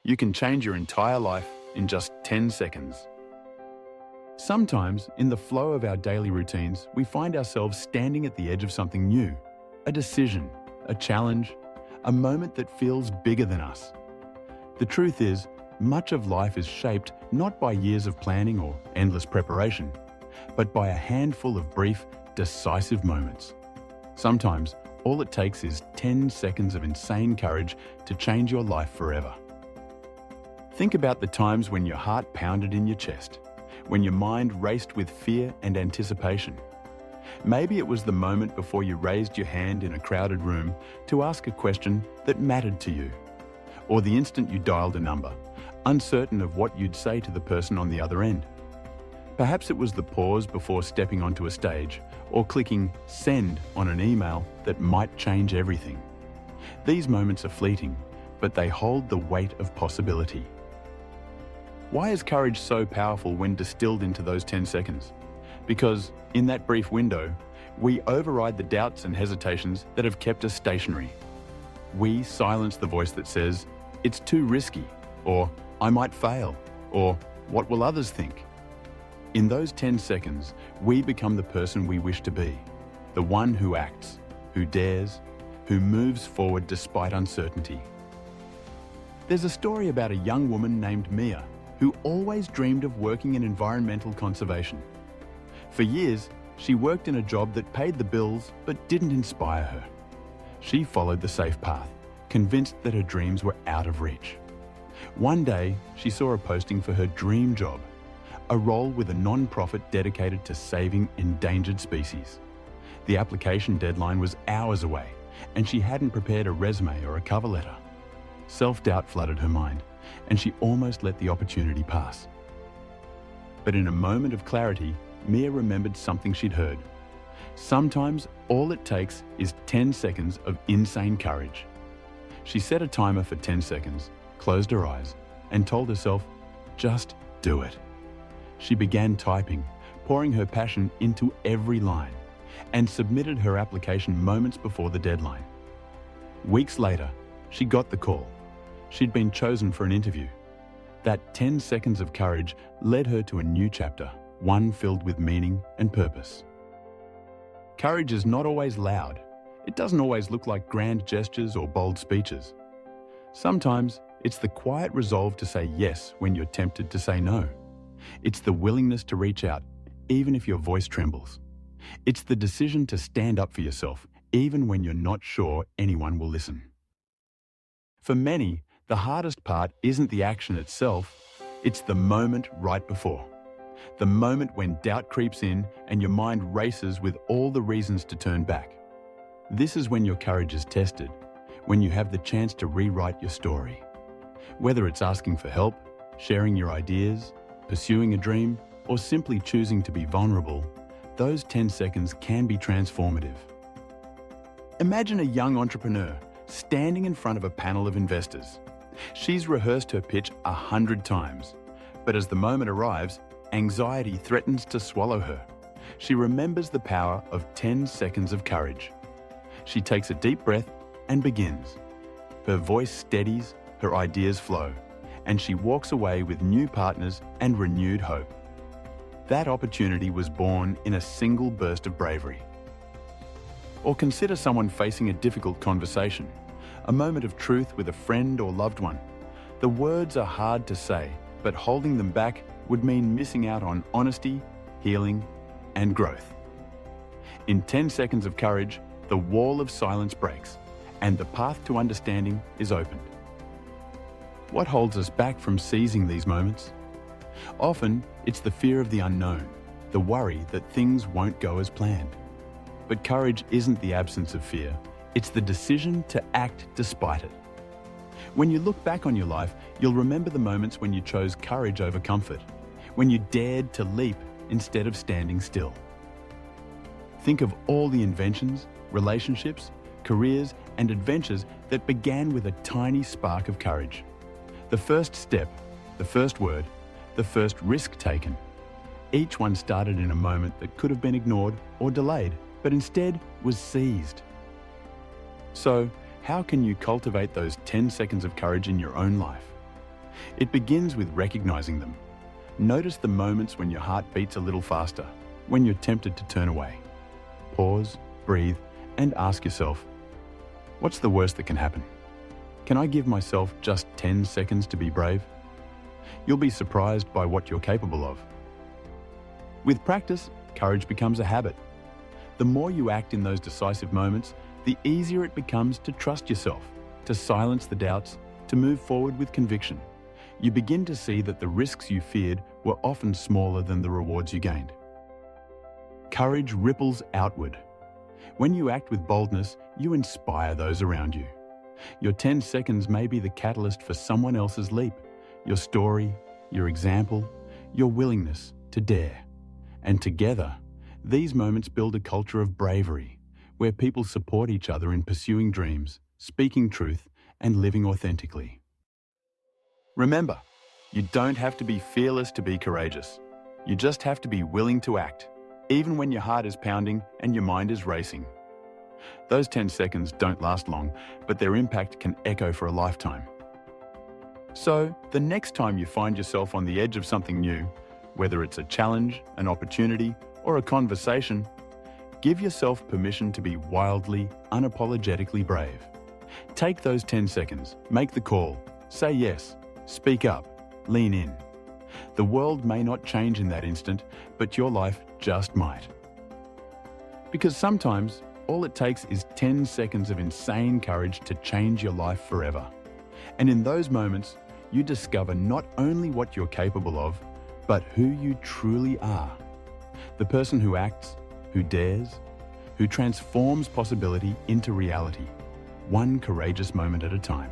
You can change your entire life in just 10 seconds. Sometimes, in the flow of our daily routines, we find ourselves standing at the edge of something new, a decision, a challenge, a moment that feels bigger than us. The truth is, much of life is shaped not by years of planning or endless preparation, but by a handful of brief, decisive moments. Sometimes, all it takes is 10 seconds of insane courage to change your life forever. Think about the times when your heart pounded in your chest, when your mind raced with fear and anticipation. Maybe it was the moment before you raised your hand in a crowded room to ask a question that mattered to you, or the instant you dialed a number, uncertain of what you'd say to the person on the other end. Perhaps it was the pause before stepping onto a stage, or clicking send on an email that might change everything. These moments are fleeting, but they hold the weight of possibility. Why is courage so powerful when distilled into those 10 seconds? Because in that brief window, we override the doubts and hesitations that have kept us stationary. We silence the voice that says, "It's too risky," or "I might fail," or "What will others think?" In those 10 seconds, we become the person we wish to be, the one who acts, who dares, who moves forward despite uncertainty. There's a story about a young woman named Mia who always dreamed of working in environmental conservation. For years, she worked in a job that paid the bills but didn't inspire her. She followed the safe path, convinced that her dreams were out of reach. One day, she saw a posting for her dream job, a role with a non-profit dedicated to saving endangered species. The application deadline was hours away, and she hadn't prepared a resume or a cover letter. Self-doubt flooded her mind, and she almost let the opportunity pass. But in a moment of clarity, Mia remembered something she'd heard. Sometimes all it takes is 10 seconds of insane courage. She set a timer for 10 seconds, closed her eyes, and told herself, "Just do it." She began typing, pouring her passion into every line, and submitted her application moments before the deadline. Weeks later, she got the call. She'd been chosen for an interview. That 10 seconds of courage led her to a new chapter, one filled with meaning and purpose. Courage is not always loud. It doesn't always look like grand gestures or bold speeches. Sometimes it's the quiet resolve to say yes when you're tempted to say no. It's the willingness to reach out, even if your voice trembles. It's the decision to stand up for yourself, even when you're not sure anyone will listen. For many, the hardest part isn't the action itself, it's the moment right before. The moment when doubt creeps in and your mind races with all the reasons to turn back. This is when your courage is tested, when you have the chance to rewrite your story. Whether it's asking for help, sharing your ideas, pursuing a dream, or simply choosing to be vulnerable, those 10 seconds can be transformative. Imagine a young entrepreneur standing in front of a panel of investors. She's rehearsed her pitch 100 times, but as the moment arrives, anxiety threatens to swallow her. She remembers the power of 10 seconds of courage. She takes a deep breath and begins. Her voice steadies, her ideas flow, and she walks away with new partners and renewed hope. That opportunity was born in a single burst of bravery. Or consider someone facing a difficult conversation, a moment of truth with a friend or loved one. The words are hard to say, but holding them back would mean missing out on honesty, healing, and growth. In 10 seconds of courage, the wall of silence breaks, and the path to understanding is opened. What holds us back from seizing these moments? Often, it's the fear of the unknown, the worry that things won't go as planned. But courage isn't the absence of fear, it's the decision to act despite it. When you look back on your life, you'll remember the moments when you chose courage over comfort, when you dared to leap instead of standing still. Think of all the inventions, relationships, careers, and adventures that began with a tiny spark of courage. The first step, the first word, the first risk taken. Each one started in a moment that could have been ignored or delayed, but instead was seized. So, how can you cultivate those 10 seconds of courage in your own life? It begins with recognizing them. Notice the moments when your heart beats a little faster, when you're tempted to turn away. Pause, breathe, and ask yourself, what's the worst that can happen? Can I give myself just 10 seconds to be brave? You'll be surprised by what you're capable of. With practice, courage becomes a habit. The more you act in those decisive moments, the easier it becomes to trust yourself, to silence the doubts, to move forward with conviction. You begin to see that the risks you feared were often smaller than the rewards you gained. Courage ripples outward. When you act with boldness, you inspire those around you. Your 10 seconds may be the catalyst for someone else's leap. Your story, your example, your willingness to dare. And together, these moments build a culture of bravery, where people support each other in pursuing dreams, speaking truth, and living authentically. Remember, you don't have to be fearless to be courageous. You just have to be willing to act, even when your heart is pounding and your mind is racing. Those 10 seconds don't last long, but their impact can echo for a lifetime. So, the next time you find yourself on the edge of something new, whether it's a challenge, an opportunity, or a conversation, give yourself permission to be wildly, unapologetically brave. Take those 10 seconds, make the call, say yes, speak up, lean in. The world may not change in that instant, but your life just might. Because sometimes, all it takes is 10 seconds of insane courage to change your life forever. And in those moments, you discover not only what you're capable of, but who you truly are. The person who acts, who dares, who transforms possibility into reality, one courageous moment at a time.